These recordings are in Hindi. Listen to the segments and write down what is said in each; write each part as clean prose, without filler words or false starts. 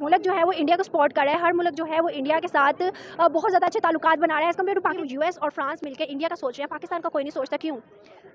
मुल्क जो है वो इंडिया को सपोर्ट कर रहा है, हर मुल्क जो है वो इंडिया के साथ बहुत ज़्यादा अच्छे ताल्लुकात बना रहा है as compared to Pakistan. US और फ्रांस मिलकर इंडिया का सोच रहे हैं, पाकिस्तान का कोई नहीं सोचता। क्यों?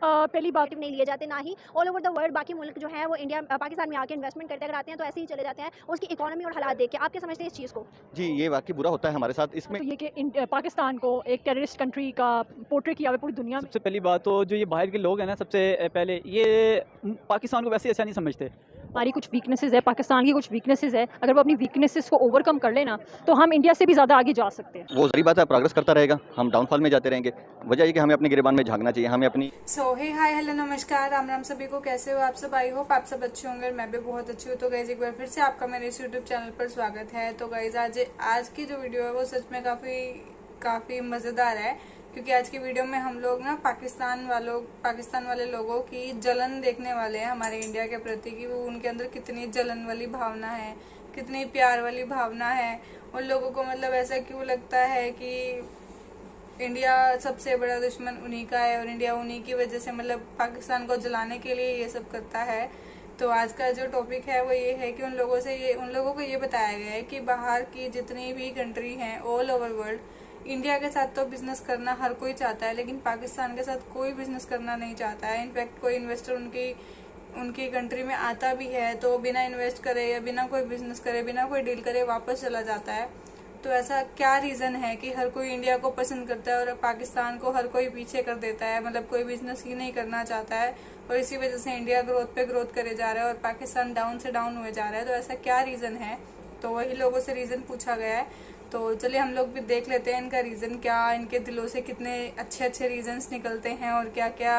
पहली बात नहीं लिए जाते, ना ही ऑल ओवर द वर्ल्ड बाकी मुल्क जो है वो इंडिया पाकिस्तान में आके इन्वेस्टमेंट करते अगर आते हैं तो ऐसे ही चले जाते हैं उसकी इकोनॉमी और हालात देख के। आप क्या समझते हैं इस चीज़ को? जी, ये वाक़ई बुरा होता है हमारे साथ इसमें। तो ये कि पाकिस्तान को एक टेररिस्ट कंट्री का पोर्ट्रे किया हुआ है पूरी दुनिया में। सबसे पहली बात तो जो ये बाहर के लोग हैं ना, सबसे पहले ये पाकिस्तान को वैसे अच्छा नहीं समझते। हमारी कुछ वीकनेसेस है, पाकिस्तान की कुछ वीकनेसेस है, अगर वो अपनी वीकनेसेस को ओवरकम कर लेना तो हम इंडिया से भी ज़्यादा आगे जा सकते हैं। वो ज़रूरी बात है, प्रोग्रेस करता रहेगा, हम डाउनफॉल में जाते रहेंगे। वजह ये कि हमें अपने गिरबान में झांकना चाहिए, हमें अपनी हे हाय हेलो नमस्कार राम राम सभी को। कैसे हो आप सब? आई होप आप सब अच्छे होंगे और मैं भी बहुत अच्छी हूँ। तो गाइज एक बार फिर से आपका मेरे इस यूट्यूब चैनल पर स्वागत है। तो गाइज आज की जो वीडियो है वो सच में काफ़ी मज़ेदार है, क्योंकि आज की वीडियो में हम लोग ना पाकिस्तान वाले लोगों की जलन देखने वाले हैं हमारे इंडिया के प्रति, कि वो उनके अंदर कितनी जलन वाली भावना है, कितनी प्यार वाली भावना है। उन लोगों को मतलब ऐसा क्यों लगता है कि इंडिया सबसे बड़ा दुश्मन उन्हीं का है और इंडिया उन्हीं की वजह से मतलब पाकिस्तान को जलाने के लिए ये सब करता है। तो आज का जो टॉपिक है वो ये है कि उन लोगों को ये बताया गया है कि बाहर की जितनी भी कंट्री हैं ऑल ओवर वर्ल्ड, इंडिया के साथ तो बिजनेस करना हर कोई चाहता है, लेकिन पाकिस्तान के साथ कोई बिजनेस करना नहीं चाहता है। इनफैक्ट कोई इन्वेस्टर उनकी कंट्री में आता भी है तो बिना इन्वेस्ट करे या बिना कोई बिजनेस करे, बिना कोई डील करे वापस चला जाता है। तो ऐसा क्या रीज़न है कि हर कोई इंडिया को पसंद करता है और पाकिस्तान को हर कोई पीछे कर देता है, मतलब कोई बिजनेस ही नहीं करना चाहता है, और इसी वजह से इंडिया ग्रोथ पे ग्रोथ करे जा रहा है और पाकिस्तान डाउन से डाउन हुए जा रहा है। तो ऐसा क्या रीज़न है? तो वही लोगों से रीज़न पूछा गया है। तो चलिए हम लोग भी देख लेते हैं इनका रीज़न क्या, इनके दिलों से कितने अच्छे अच्छे रीज़न्स निकलते हैं और क्या क्या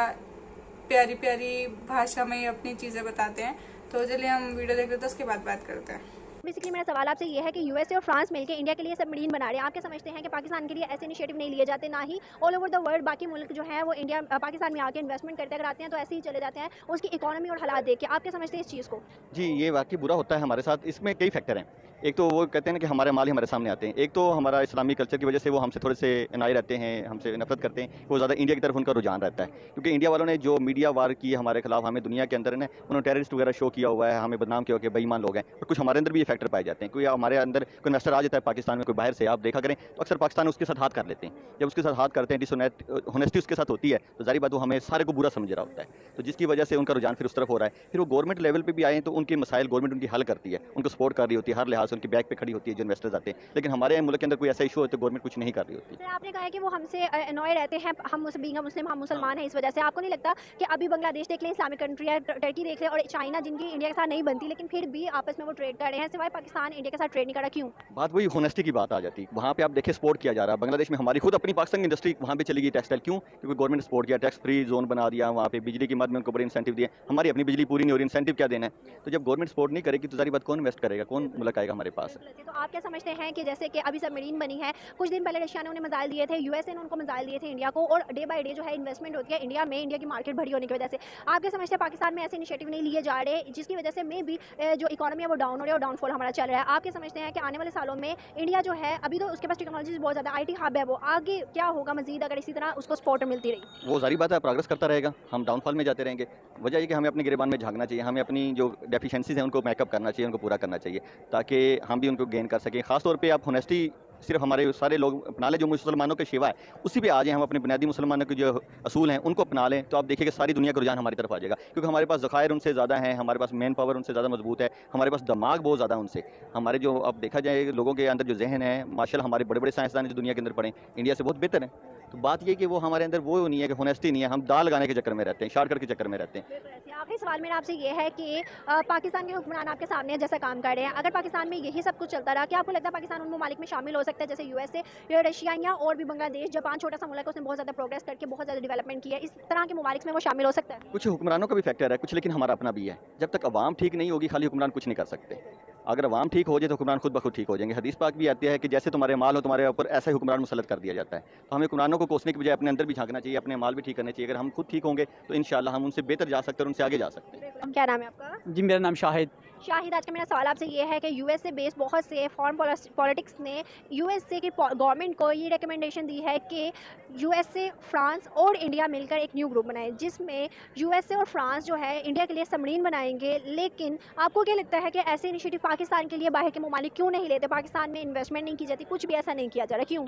प्यारी प्यारी भाषा में अपनी चीज़ें बताते हैं। तो चलिए हम वीडियो देख लेते हैं, उसके बाद बात करते हैं। बेसिकली मेरा सवाल आपसे ये है कि यूएसए और फ्रांस मिलकर इंडिया के लिए सबमरीन बना रहे हैं। आप क्या समझते हैं कि पाकिस्तान के लिए ऐसे इनिशिएटिव नहीं लिए जाते, ना ही ऑल ओवर द वर्ल्ड बाकी मुल्क जो है वो इंडिया पाकिस्तान में आके इन्वेस्टमेंट करते अगर आते हैं तो ऐसे ही चले जाते हैं उसकी इकोनॉमी और हालात देख के। आप क्या समझते हैं इस चीज़ को? जी, ये वाक़ई बुरा होता है हमारे साथ। इसमें कई फैक्टर हैं। एक तो वो कहते हैं ना कि हमारे माल ही हमारे सामने आते हैं। एक तो हमारा इस्लामी कल्चर की वजह से वो हमसे थोड़े से अनाई रहते हैं, हमसे नफरत करते हैं। वो ज़्यादा इंडिया की तरफ उनका रुझान रहता है, क्योंकि इंडिया वालों ने जो मीडिया वार की हमारे खिलाफ, हमें दुनिया के अंदर ना उन्होंने टेररिस्ट वगैरह शो किया हुआ है, हमें बदनाम किया हुआ कि बेईमान लोग हैं। और कुछ हमारे अंदर भी ये फैक्टर पाए जाते हैं। कोई हमारे अंदर कोई इन्वेस्टर आ जाता है पाकिस्तान में, कोई बाहर से, आप देखा करें तो अक्सर पाकिस्तान उसके साथ हाथ कर लेते हैं। जब उसके साथ हाथ करते हैं, डिसऑनेस्टी उसके साथ होती है, तो जारी बात वो हमें सारे को बुरा समझ रहा होता है। तो जिसकी वजह से उनका रुझान फिर उस तरफ हो रहा है। फिर वो गवर्नमेंट लेवल पे भी आए तो उनके मसाइल गवर्नमेंट उनकी हल करती है, उनको सपोर्ट कर रही होती है, हर लिहाज से उनकी बैक पे खड़ी होती है जो इन्वेस्टर्स आते हैं। लेकिन हमारे मुल्क के अंदर कोई ऐसा इशू हो तो गवर्नमेंट कुछ नहीं कर रही होती। सर आपने कहा है कि वो हमसे अनॉय रहते हैं, हम बीइंग मुस्लिम, हम मुसलमान हैं, इस वजह से आपको नहीं लगता कि अभी बांग्लादेश देख लें, इस्लामिक कंट्री है, टर्की देख लें और चाइना जिनकी इंडिया के साथ नहीं बनती लेकिन फिर भी आपस में वो ट्रेड कर रहे हैं, सिवाय पाकिस्तान इंडिया के साथ ट्रेड नहीं कर रहा? क्यों? बात वही होनेस्टी की बात आ जाती है। वहाँ पे आप देखें सपोर्ट किया जा रहा है। बांग्लादेश में हमारी खुद अपनी पाकिस्तान की इंडस्ट्री वहाँ पे चली गई टेक्सटाइल, क्यों? क्योंकि गवर्नमेंट ने सपोर्ट किया, टैक्स फ्री जोन बना दिया, वहाँ पे बिजली की मद में उनको बड़े इंसेंटिव दिए। हमारी अपनी बिजली पूरी नहीं हो रही, इंसेंटिव क्या देना है? तो जब गवर्नमेंट सपोर्ट नहीं करेगी तो सारी बात कौन इन्वेस्ट करेगा, कौन मुल्क आएगा हमारे पास? तो आप क्या समझते हैं कि जैसे कि अभी सबमरीन बनी है, कुछ दिन पहले रशिया ने उन्हें मिसाइल दिए थे, यूएसए ने उनको मिसाइल दिए थे इंडिया को, और डे बाय डे जो है इन्वेस्टमेंट होती है इंडिया में, इंडिया की मार्केट बड़ी होने की वजह से। आप क्या समझते हैं पाकिस्तान में ऐसे इनिशिएटिव नहीं लिए जा रहे जिसकी वजह से में भी जो इकोनॉमी है वो डाउन हो रही है और डाउनफॉल हमारा चल रहा है? आप क्या समझते हैं कि आने वाले सालों में इंडिया जो है, अभी तो उसके पास टेक्नोलॉजी बहुत ज़्यादा, आईटी हब है, वो आगे क्या होगा मजीद अगर इसी तरह उसको सपोर्ट मिलती रही? वो जारी बात है, प्रोग्रेस करता रहेगा, हम डाउनफॉल में जाते रहेंगे। वजह ये कि हमें अपने गिरबान में झांकना चाहिए, हमें अपनी जो डेफिशिएंसीज हैं उनको मेकअप करना चाहिए, उनको पूरा करना चाहिए, ताकि हम भी उनको गेन कर सकें। खासतौर पे आप होनेस्टी सिर्फ हमारे सारे लोग अपना लें जो मुसलमानों के शिवा है, उसी पे आ जाएं, हम अपने बुनियादी मुसलमानों के जो असूल हैं उनको अपना लें, तो आप देखिए कि सारी दुनिया का रुझान हमारी तरफ आ जाएगा। क्योंकि हमारे पास ज़खायर उनसे ज़्यादा हैं, हमारे पास मैन पावर उनसे ज़्यादा मजबूत है, हमारे पास दिमाग बहुत ज़्यादा उनसे। हमारे जो अब देखा जाए लोगों के अंदर जो जहन है, माशाल्लाह हमारे बड़े बड़े साइंसदान जो दुनिया के अंदर पढ़े इंडिया से बहुत बेहतर है। तो बात ये कि वो हमारे अंदर वो नहीं है कि होनेस्टी नहीं है, हम दाल लगाने के चक्कर में रहते हैं, शॉर्टकट के चक्कर में रहते हैं। आखिरी सवाल मेरा आपसे ये है कि पाकिस्तान के हुक्मरान आपके सामने जैसा काम कर रहे हैं, अगर पाकिस्तान में यही सब कुछ चलता रहा, क्या आपको लगता है पाकिस्तान उन ममालिक में शामिल हो सकता है जैसे यूएसए या रशिया या और भी बांग्लादेश? जापान छोटा सा मुल्क है, उसने बहुत ज़्यादा प्रोग्रेस करके बहुत ज़्यादा डेवलपमेंट किया है, इस तरह के ममालिक में वो शामिल हो सकता है? कुछ हुक्मरानों का भी फैक्टर है, कुछ लेकिन हमारा अपना भी है। जब तक अवाम ठीक नहीं होगी, खाली हुक्मरान कुछ नहीं कर सकते। अगर अवाम ठीक हो जाए तो हुक्मरान खुद ब खुद ठीक हो जाएंगे। हदीस पाक भी आती है कि जैसे तुम्हारे माल हो, तुम्हारे ऊपर ऐसा ही हुक्मरान मुसल्लत कर दिया जाता है। तो हमें हुक्मरानों को कोसने की बजाय अपने अंदर भी झांकना चाहिए, अपने माल भी ठीक करने चाहिए। अगर हम खुद ठीक होंगे तो इंशाल्लाह हम उनसे बेहतर जा सकते हैं और उनसे आगे जा सकते हैं। क्या नाम है आपका? जी, मेरा नाम शाहिद। शाहिद, आज का मेरा सवाल आपसे ये है कि यूएसए बेस्ड बहुत से फॉरेन पॉलिटिक्स ने यूएसए की गवर्नमेंट को ये रिकमेंडेशन दी है कि यूएसए, फ्रांस और इंडिया मिलकर एक न्यू ग्रुप बनाए, जिसमें यूएसए और फ्रांस जो है इंडिया के लिए सबमरीन बनाएंगे। लेकिन आपको क्या लगता है कि ऐसे इनिशिएटिव पाकिस्तान के लिए बाहर के ममालिक क्यों नहीं लेते, पाकिस्तान में इन्वेस्टमेंट नहीं की जाती, कुछ भी ऐसा नहीं किया जा रहा, क्यों?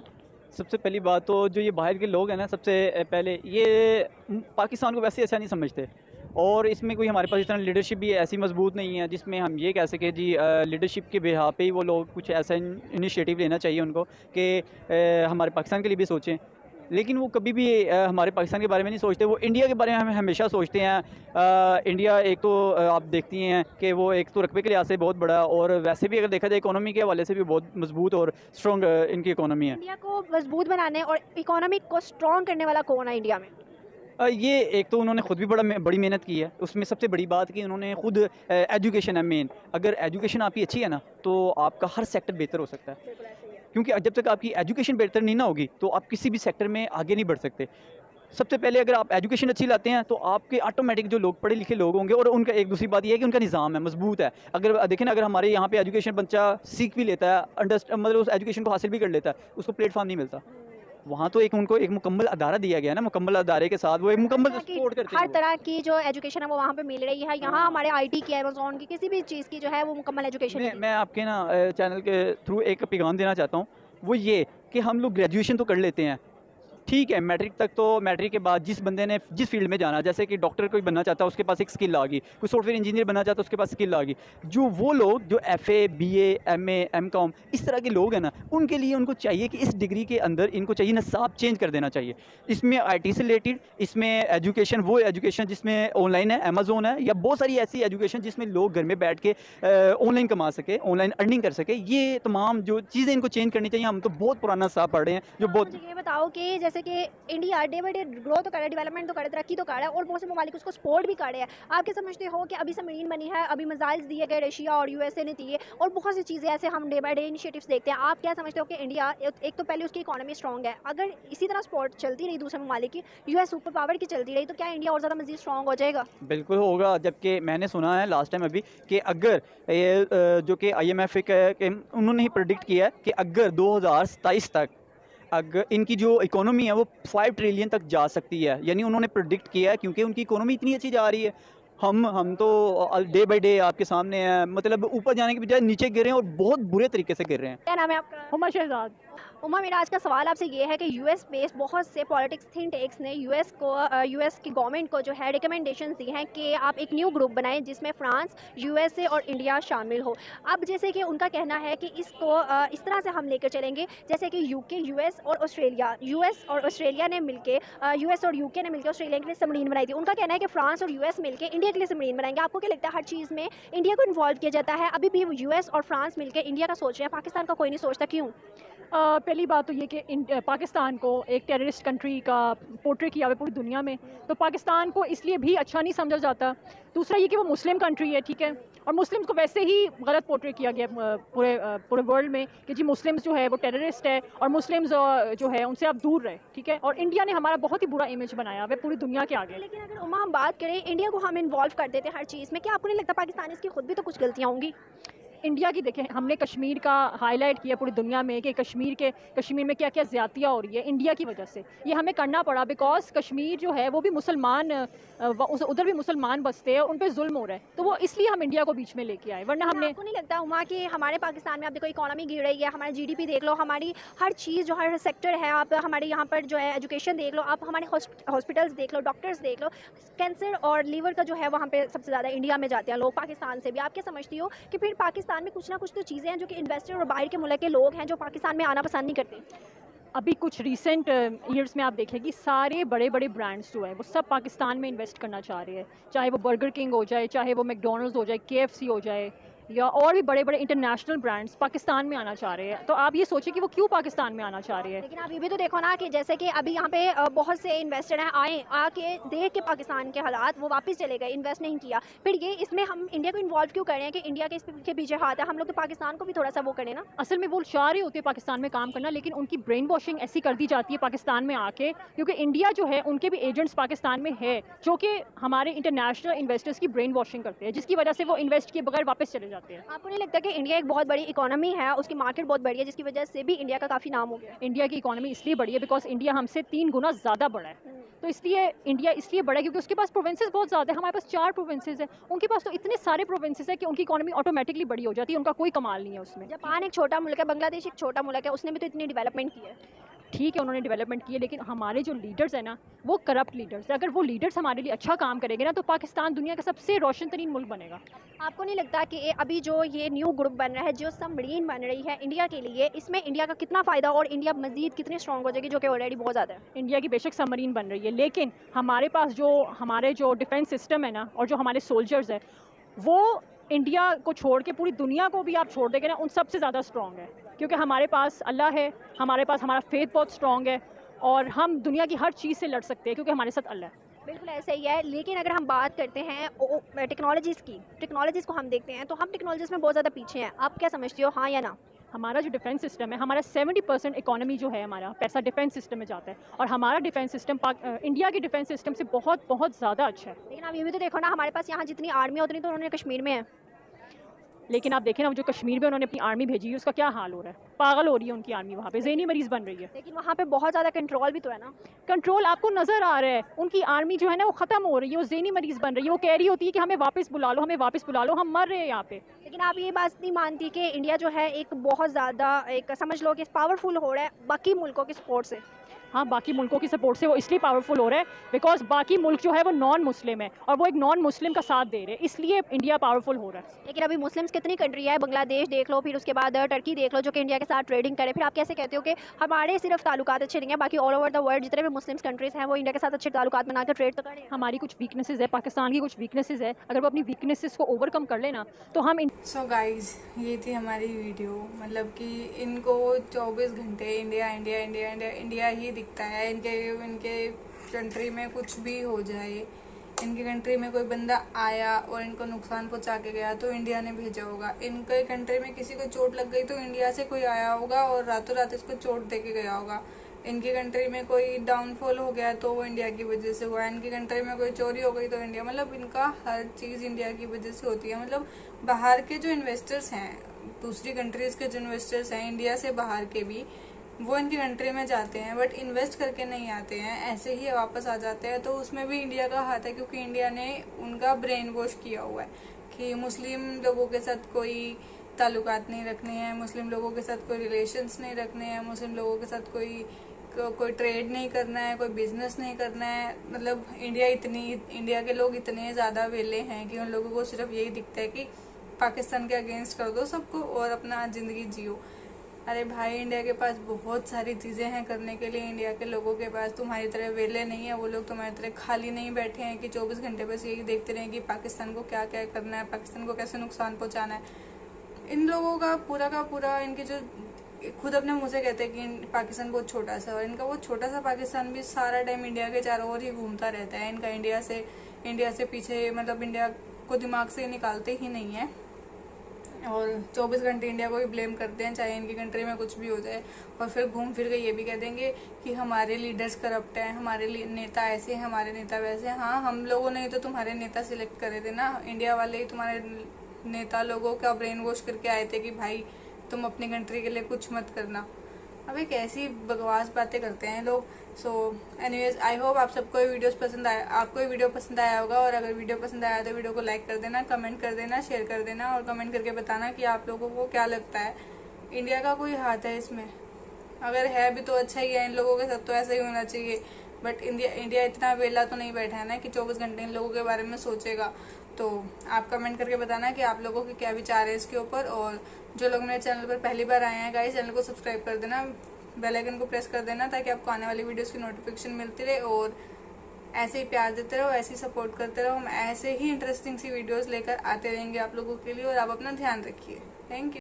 सबसे पहली बात तो जो ये बाहर के लोग हैं ना, सबसे पहले ये पाकिस्तान को वैसे ऐसा नहीं समझते, और इसमें कोई हमारे पास इतना लीडरशिप भी ऐसी मजबूत नहीं है जिसमें हम ये कह सकें जी लीडरशिप के बिहार पे ही वो लोग कुछ ऐसा इनिशिएटिव लेना चाहिए उनको कि हमारे पाकिस्तान के लिए भी सोचें। लेकिन वो कभी भी हमारे पाकिस्तान के बारे में नहीं सोचते, वो इंडिया के बारे में हमेशा सोचते हैं। इंडिया एक तो आप देखती हैं कि वो एक तो रकबे के लिहाज से बहुत बड़ा, और वैसे भी अगर देखा जाए इकोनॉमी के हवाले से भी बहुत मजबूत और स्ट्रॉन्ग इनकी इकोनॉमी है। इंडिया को मजबूत बनाने और इकोनॉमी को स्ट्रॉन्ग करने वाला कौन है इंडिया में? ये एक तो उन्होंने खुद भी बड़ी मेहनत की है, उसमें सबसे बड़ी बात कि उन्होंने खुद एजुकेशन है मेन। अगर एजुकेशन आपकी अच्छी है ना तो आपका हर सेक्टर बेहतर हो सकता है, क्योंकि जब तक आपकी एजुकेशन बेहतर नहीं ना होगी तो आप किसी भी सेक्टर में आगे नहीं बढ़ सकते। सबसे पहले अगर आप एजुकेशन अच्छी लाते हैं तो आपके ऑटोमेटिक जो लोग पढ़े लिखे लोग होंगे, और उनका एक दूसरी बात यह है कि उनका निज़ाम है मजबूत है। अगर देखें ना, अगर हमारे यहाँ पे एजुकेशन बच्चा सीख भी लेता है, मतलब उस एजुकेशन को हासिल भी कर लेता है, उसको प्लेटफॉर्म नहीं मिलता। वहाँ तो उनको एक मुकम्मल अदारा दिया गया ना, मुकम्मल अदारे के साथ वो एक मुकम्मल सपोर्ट करते हैं। हर तरह की जो एजुकेशन है वो वहाँ पे मिल रही है। यहाँ हमारे आईटी की, अमेज़न की, किसी भी चीज़ की जो है वो मुकम्मल एजुकेशन। मैं आपके ना चैनल के थ्रू एक पैगाम देना चाहता हूँ, वो ये कि हम लोग ग्रेजुएशन तो कर लेते हैं, ठीक है, मैट्रिक तक, तो मैट्रिक के बाद जिस बंदे ने जिस फील्ड में जाना, जैसे कि डॉक्टर कोई बनना चाहता है उसके पास एक स्किल आ गई, कोई सॉफ्टवेयर इंजीनियर बनना चाहता है उसके पास स्किल आ गई। जो वो लोग जो FA BA MA MCOM इस तरह के लोग हैं ना, उनके लिए उनको चाहिए कि इस डिग्री के अंदर इनको चाहिए ना साब चेंज कर देना चाहिए। इसमें IT से रिलेटेड, इसमें एजुकेशन, वो एजुकेशन जिसमें ऑनलाइन है, अमेजोन है, या बहुत सारी ऐसी एजुकेशन जिसमें लोग घर में बैठ के ऑनलाइन कमा सके, ऑनलाइन अर्निंग कर सके, ये तमाम जो चीज़ें इनको चेंज करनी चाहिए। हम तो बहुत पुराना साहब पढ़ रहे हैं जो बहुत। मुझे ये बताओ कि जैसे कि India day by day grow तो कर रहा है, डेवलपमेंट तो कर रहा है, तरक्की तो कर रहा है, और बहुत से ममालिक उसको सपोर्ट भी कर रहे हैं। आप क्या समझते हो कि अभी सबमरीन बनी है, अभी मिसाइल्स दिए गए रशिया और USA ने दिए, और बहुत सी चीज़ें ऐसे हम डे बाई डे इनिशिएटिव्स देखते हैं। आप क्या समझते हो कि इंडिया, एक तो पहले उसकी इकोनॉमी स्ट्रॉन्ग है, अगर इसी तरह सपोर्ट चलती रही दूसरे ममालिक की, US सुपर पावर की चलती रही, तो क्या इंडिया और ज़्यादा मज़ीद स्ट्रॉन्ग हो जाएगा? बिल्कुल होगा, जबकि मैंने सुना है लास्ट टाइम अभी कि अगर ये जो कि IMF के उन्होंने ही प्रेडिक्ट किया है कि अगर 2027 तक अगर इनकी जो इकोनॉमी है वो 5 ट्रिलियन तक जा सकती है, यानी उन्होंने प्रेडिक्ट किया है, क्योंकि उनकी इकोनॉमी इतनी अच्छी जा रही है। हम तो डे बाय डे आपके सामने हैं, मतलब ऊपर जाने के बजाय नीचे गिर रहे हैं, और बहुत बुरे तरीके से गिर रहे हैं। क्या नाम है आपका? हुमा शहजाद। उमा, मेरा आज का सवाल आपसे ये है कि US बेस्ड बहुत से पॉलिटिक्स थिंक टेक्स ने US की गवर्नमेंट को जो है रिकमेंडेशंस दी हैं कि आप एक न्यू ग्रुप बनाएं जिसमें फ्रांस, USA और इंडिया शामिल हो। अब जैसे कि उनका कहना है कि इसको इस तरह से हम लेकर चलेंगे जैसे कि UK, US और ऑस्ट्रेलिया, US और ऑस्ट्रेलिया ने मिलकर, US और UK ने मिलकर ऑस्ट्रेलिया के लिए सबमरीन बनाई थी। उनका कहना है कि फ्रांस और US मिलकर इंडिया के लिए सबमरीन बनाएंगे। आपको क्या लगता है, हर चीज़ में इंडिया को इन्वॉल्व किया जाता है? अभी भी US और फ्रांस मिलकर इंडिया का सोच रहे हैं, पाकिस्तान का कोई नहीं सोचता, क्यों? पहली बात तो ये कि पाकिस्तान को एक टेररिस्ट कंट्री का पोर्ट्रे किया हुआ पूरी दुनिया में, तो पाकिस्तान को इसलिए भी अच्छा नहीं समझा जाता। दूसरा ये कि वो मुस्लिम कंट्री है, ठीक है, और मुस्लिम्स को वैसे ही गलत पोर्ट्रे किया गया पूरे वर्ल्ड में कि जी मुस्लिम्स जो है वो टेररिस्ट है, और मुस्लिम्स जो है उनसे आप दूर रहे, ठीक है। और इंडिया ने हमारा बहुत ही बुरा इमेज बनाया हुआ है पूरी दुनिया के आगे। लेकिन अगर उमा हम बात करें, इंडिया को हम इन्वॉल्व कर देते हैं हर चीज़ में, क्या आपको नहीं लगता पाकिस्तान इसकी खुद भी तो कुछ गलतियाँ होंगी? इंडिया की देखें, हमने कश्मीर का हाईलाइट किया पूरी दुनिया में कि कश्मीर में क्या क्या ज़्यादतियाँ हो रही है इंडिया की वजह से। ये हमें करना पड़ा बिकॉज कश्मीर जो है वो भी मुसलमान, उधर भी मुसलमान बसते हैं, उन पर जुल्म हो रहा है, तो वो इसलिए हम इंडिया को बीच में लेके आए। वरना हमने, आपको नहीं लगता हुआ कि हमारे पाकिस्तान में आप देखो इकोनॉमी गिर रही है, हमारा GDP देख लो, हमारी हर चीज़ जो हर सेक्टर है, आप हमारे यहाँ पर जो है एजुकेशन देख लो, आप हमारे हॉस्पिटल्स देख लो, डॉक्टर्स देख लो, कैंसर और लीवर का जो है वहाँ पे सबसे ज़्यादा इंडिया में जाते हैं लोग, पाकिस्तान से भी। आप क्या समझती हो कि फिर पाकिस्तान में कुछ ना कुछ तो चीज़ें हैं जो कि इन्वेस्टर और बाहर के मुल्क के लोग हैं जो पाकिस्तान में आना पसंद नहीं करते? अभी कुछ रीसेंट ईयर्स में आप देखेंगे सारे बड़े बड़े ब्रांड्स जो है वो सब पाकिस्तान में इन्वेस्ट करना चाह रहे हैं, चाहे वो बर्गर किंग हो जाए, चाहे वो मैकडोनल्ड्स हो जाए, KFC हो जाए, या और भी बड़े बड़े इंटरनेशनल ब्रांड्स पाकिस्तान में आना चाह रहे हैं। तो आप ये सोचिए कि वो क्यों पाकिस्तान में आना चाह रहे हैं। लेकिन आप ये भी तो देखो ना कि जैसे कि अभी यहाँ पे बहुत से इन्वेस्टर हैं आके देख के पाकिस्तान के हालात वो वापस चले गए, इन्वेस्ट नहीं किया। फिर ये इसमें हम इंडिया को इन्वॉल्व क्यों कर रहे हैं कि इंडिया के इसके पीछे हाथ है? हम लोग तो पाकिस्तान को भी थोड़ा सा वो करें ना। असल में वो चाह रहे होते हैं पाकिस्तान में काम करना, लेकिन उनकी ब्रेन वॉशिंग ऐसी कर दी जाती है पाकिस्तान में आके, क्योंकि इंडिया जो है उनके भी एजेंट्स पाकिस्तान में है जो कि हमारे इंटरनेशनल इन्वेस्टर्स की ब्रेन वॉशिंग करते हैं, जिसकी वजह से वो इन्वेस्ट किए बगैर वापस चले जाते हैं। आपको नहीं लगता कि इंडिया एक बहुत बड़ी इकोनॉमी है, उसकी मार्केट बहुत बड़ी है, जिसकी वजह से भी इंडिया का काफ़ी नाम हो गया? इंडिया की इकोनॉमी इसलिए बड़ी है बिकॉज इंडिया हमसे 3 गुना ज़्यादा बड़ा है, तो इसलिए इंडिया इसलिए बड़ा है क्योंकि उसके पास प्रोविंसेस बहुत ज़्यादा है, हमारे पास 4 प्रोविंसेस है, उनके पास तो इतने सारे प्रोविंसेस है कि उनकी इकोनॉमी ऑटोमेटिकली बड़ी हो जाती है, उनका कोई कमाल नहीं है उसमें। जापान एक छोटा मुल्क है, बांग्लादेश एक छोटा मुल्क है, उसने भी तो इतनी डेवलपमेंट की है। ठीक है उन्होंने डेवलपमेंट की है, लेकिन हमारे जो लीडर्स हैं ना वो करप्ट लीडर्स हैं। अगर वो लीडर्स हमारे लिए अच्छा काम करेंगे ना तो पाकिस्तान दुनिया का सबसे रोशन तरीन मुल्क बनेगा। आपको नहीं लगता कि अभी जो ये न्यू ग्रुप बन रहा है, जो सबमरीन बन रही है इंडिया के लिए, इसमें इंडिया का कितना फ़ायदा और इंडिया मजीद कितनी स्ट्रॉन्ग हो जाएगी, जो कि ऑलरेडी बहुत ज़्यादा है? इंडिया की बेशक सबमरीन बन रही है, लेकिन हमारे पास हमारे जो डिफेंस सिस्टम है ना और जो हमारे सोल्जर्स हैं वो इंडिया को छोड़ के पूरी दुनिया को भी आप छोड़ देंगे ना, उन सबसे ज़्यादा स्ट्रॉन्ग है, क्योंकि हमारे पास अल्लाह है, हमारे पास हमारा फेथ बहुत स्ट्रॉन्ग है और हम दुनिया की हर चीज़ से लड़ सकते हैं क्योंकि हमारे साथ अल्लाह है। बिल्कुल ऐसा ही है। लेकिन अगर हम बात करते हैं टेक्नोलॉजीज़ को हम देखते हैं तो हम टेक्नोलॉजीज़ में बहुत ज़्यादा पीछे हैं। आप क्या समझती हो, हाँ या ना? हमारा जो डिफेंस सिस्टम है, हमारा 70% इकोनॉमी जो है हमारा पैसा डिफेंस सिस्टम में जाता है और हमारा डिफेंस सिस्टम इंडिया के डिफेंस सिस्टम से बहुत बहुत ज़्यादा अच्छा है। लेकिन आप ये भी तो देखो ना, हमारे पास यहाँ जितनी आर्मी है उतनी तो उन्होंने कश्मीर में है। लेकिन आप देखें ना जो कश्मीर में उन्होंने अपनी आर्मी भेजी है उसका क्या हाल हो रहा है, पागल हो रही है उनकी आर्मी, वहाँ पे ज़हनी मरीज़ बन रही है। लेकिन वहाँ पे बहुत ज़्यादा कंट्रोल भी तो है ना। कंट्रोल आपको नज़र आ रहा है, उनकी आर्मी जो है ना वो ख़त्म हो रही है, वो ज़हनी मरीज़ बन रही है, वो कह रही होती है कि हमें वापस बुला लो, हमें वापस बुला लो, हम मर रहे हैं यहाँ पे। लेकिन आप ये बात नहीं मानती कि इंडिया जो है एक बहुत ज़्यादा एक समझ लो कि पावरफुल हो रहा है बाकी मुल्कों के सपोर्ट से? हाँ, बाकी मुल्कों की सपोर्ट से वो इसलिए पावरफुल हो रहा है बिकॉज बाकी मुल्क जो है वो नॉन मुस्लिम है और वो एक नॉन मुस्लिम का साथ दे रहे हैं, इसलिए इंडिया पावरफुल हो रहा है। लेकिन अभी मुस्लिम्स कितनी कंट्री है, बांग्लादेश देख लो, फिर उसके बाद टर्की देख लो, जो कि इंडिया के साथ ट्रेडिंग करे। फिर आप कैसे कहते हो कि हमारे सिर्फ ताल्लुकात अच्छे नहीं है, बाकी ऑल ओवर द वर्ल्ड जितने भी मुस्लिम कंट्रीज़ हैं वो इंडिया के साथ अच्छे ताल्लुकात बनाकर ट्रेड तो करें? हमारी कुछ वीकनेसेस है, पाकिस्तान की कुछ वीकनेसेस है, अगर वो अपनी वीकनेसेस को ओवरकम कर लेना तो हम सो गाइज ये थी हमारी वीडियो। मतलब कि इनको 24 घंटे India India India India India ही दिखता है। इनके कंट्री में कुछ भी हो जाए, इनकी कंट्री में कोई बंदा आया और इनको नुकसान पहुंचा के गया तो इंडिया ने भेजा होगा। इनके कंट्री में किसी को चोट लग गई तो इंडिया से कोई आया होगा और रातों रात इसको चोट दे के गया होगा। इनकी कंट्री में कोई डाउनफॉल हो गया तो वो इंडिया की वजह से हुआ। इनकी कंट्री में कोई चोरी हो गई तो इंडिया, मतलब इनका हर चीज़ इंडिया की वजह से होती है। मतलब बाहर के जो इन्वेस्टर्स हैं, दूसरी कंट्रीज़ के जो इन्वेस्टर्स हैं, इंडिया से बाहर के भी, वो इनकी कंट्री में जाते हैं बट इन्वेस्ट करके नहीं आते हैं, ऐसे ही वापस आ जाते हैं। तो उसमें भी इंडिया का हाथ है क्योंकि इंडिया ने उनका ब्रेन वॉश किया हुआ है कि मुस्लिम लोगों के साथ कोई ताल्लुकात नहीं रखने हैं, मुस्लिम लोगों के साथ कोई रिलेशंस नहीं रखने हैं, मुस्लिम लोगों के साथ कोई ट्रेड नहीं करना है, कोई बिजनेस नहीं करना है। मतलब इंडिया के लोग इतने ज़्यादा वेले हैं कि उन लोगों को सिर्फ यही दिखता है कि पाकिस्तान के अगेंस्ट कर दो सबको और अपना ज़िंदगी जियो। अरे भाई, इंडिया के पास बहुत सारी चीज़ें हैं करने के लिए। इंडिया के लोगों के पास तुम्हारी तरह वेले नहीं है, वो लोग तुम्हारी तरह खाली नहीं बैठे हैं कि 24 घंटे बस यही देखते रहें कि पाकिस्तान को क्या क्या करना है, पाकिस्तान को कैसे नुकसान पहुंचाना है। इन लोगों का पूरा इनके जो खुद अपने मुँह से कहते हैं कि पाकिस्तान बहुत छोटा सा, और इनका वो छोटा सा पाकिस्तान भी सारा टाइम इंडिया के चारों ओर ही घूमता रहता है। इनका इंडिया से पीछे, मतलब इंडिया को दिमाग से निकालते ही नहीं है और 24 घंटे इंडिया को ही ब्लेम करते हैं चाहे इनकी कंट्री में कुछ भी हो जाए। और फिर घूम फिर के ये भी कह देंगे कि हमारे लीडर्स करप्ट हैं, हमारे नेता ऐसे हैं, हमारे नेता वैसे हैं। हाँ, हम लोगों ने तो तुम्हारे नेता सिलेक्ट करे थे ना, इंडिया वाले ही तुम्हारे नेता लोगों का ब्रेन वॉश करके आए थे कि भाई तुम अपनी कंट्री के लिए कुछ मत करना। अब एक ऐसी बकवास बातें करते हैं लोग। सो एनीवेज, आई होप आप सबको ये वीडियोस पसंद आया, आपको ये वीडियो पसंद आया होगा। और अगर वीडियो पसंद आया तो वीडियो को लाइक कर देना, कमेंट कर देना, शेयर कर देना और कमेंट करके बताना कि आप लोगों को क्या लगता है, इंडिया का कोई हाथ है इसमें? अगर है भी तो अच्छा ही है, इन लोगों के साथ तो ऐसा ही होना चाहिए। बट इंडिया इतना वेला तो नहीं बैठा है ना कि 24 घंटे इन लोगों के बारे में सोचेगा। तो आप कमेंट करके बताना कि आप लोगों के क्या विचार है इसके ऊपर। और जो लोग मेरे चैनल पर पहली बार आए हैं गाइस, चैनल को सब्सक्राइब कर देना, बेल आइकन को प्रेस कर देना ताकि आपको आने वाली वीडियोस की नोटिफिकेशन मिलती रहे। और ऐसे ही प्यार देते रहो, ऐसे ही सपोर्ट करते रहो। हम ऐसे ही इंटरेस्टिंग सी वीडियोस लेकर आते रहेंगे आप लोगों के लिए। और आप अपना ध्यान रखिए। Thank you.